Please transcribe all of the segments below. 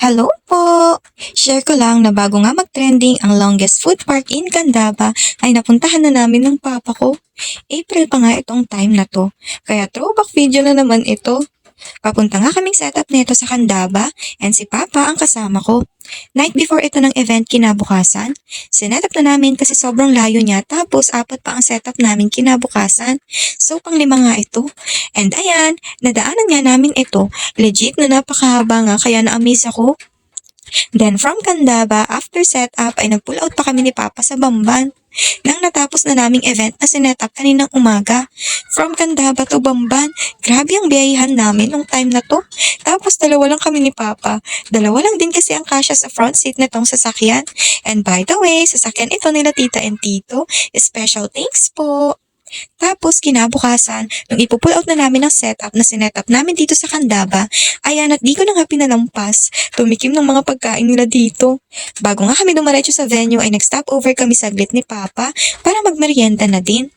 Hello po! Share ko lang na bago nga mag-trending ang longest food park in Candaba ay napuntahan na namin ng papa ko. April pa nga itong time na to, kaya throwback video na naman ito. Papunta nga kaming setup nito sa Candaba and si papa ang kasama ko. Night before ito ng event kinabukasan, sinetup na namin kasi sobrang layo niya tapos apat pa ang setup namin kinabukasan. So pang-5 nga ito. And ayan, nadaanan nga namin ito. Legit na napakahaba nga kaya na-amaze ako. Then from Candaba, after setup ay nag-pull out pa kami ni Papa sa Bamban. Nang natapos na naming event na sinetup kaninang umaga. From Candaba to Bamban, grabe ang biyahihan namin nung time na to. Tapos dalawa lang kami ni Papa. Dalawa lang din kasi ang kasya sa front seat na tong sasakyan. And by the way, sasakyan ito nila tita and tito. Special thanks po! Tapos kinabukasan, nung ipupull out na namin ang setup na sinetup namin dito sa Candaba, ayan at di ko na nga pinalampas, tumikim ng mga pagkain nila dito. Bago nga kami dumaretso sa venue ay nag-stop over kami saglit ni Papa para magmerienda na din.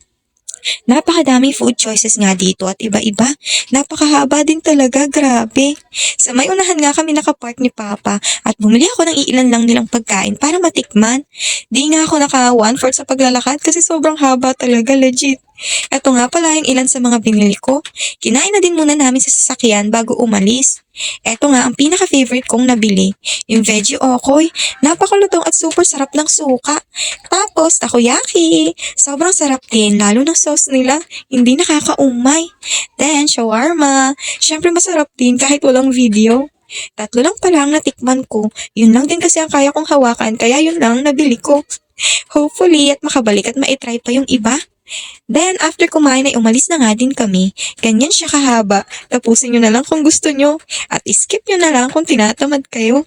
Napakadaming food choices nga dito at iba-iba. Napakahaba din talaga, grabe. Sa may unahan nga kami nakapark ni Papa at bumili ako ng iilan lang nilang pagkain para matikman. Di nga ako naka 1/4 sa paglalakad kasi sobrang haba talaga, legit. Ito nga pala yung ilan sa mga binili ko. Kinain na din muna namin sa sasakyan bago umalis. Ito nga ang pinaka-favorite kong nabili, yung veggie okoy. Napakalutong at super sarap ng suka. Tapos takoyaki. Sobrang sarap din, lalo ng sauce nila. Hindi nakakaumay. Then shawarma. Syempre masarap din kahit walang video. 3 lang pala ang natikman ko. Yun lang din kasi ang kaya kong hawakan kaya yun lang nabili ko. Hopefully at makabalik at maitry pa yung iba. Then, after kumain ay umalis na nga din kami. Ganyan siya kahaba. Tapusin nyo na lang kung gusto nyo. At skip nyo na lang kung tinatamad kayo.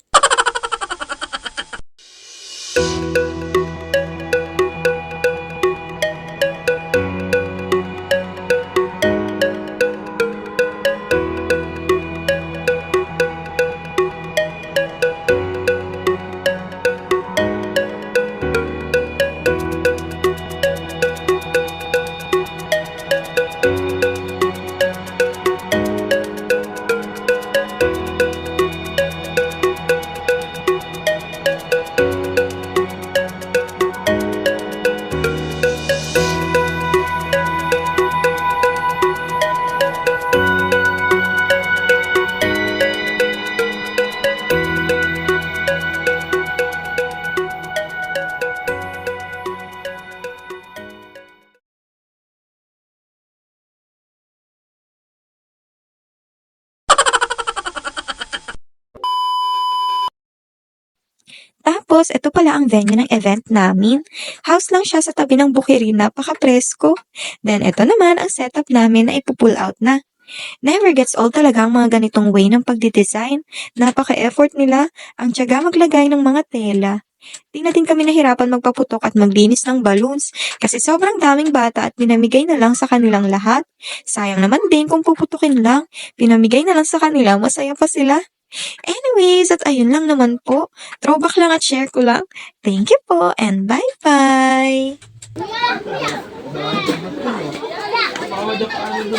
Tapos, ito pala ang venue ng event namin. House lang siya sa tabi ng bukirin, napaka-presko. Then, ito naman ang setup namin na ipupull out na. Never gets old talaga ang mga ganitong way ng pagdidesign. Napaka-effort nila, ang tiyaga maglagay ng mga tela. Di na din kami nahirapan magpaputok at maglinis ng balloons kasi sobrang daming bata at pinamigay na lang sa kanilang lahat. Sayang naman din kung puputukin lang, pinamigay na lang sa kanila, masaya pa sila. Anyways, at ayun lang naman po. Throwback lang at share ko lang. Thank you po and bye-bye! Bawal na paano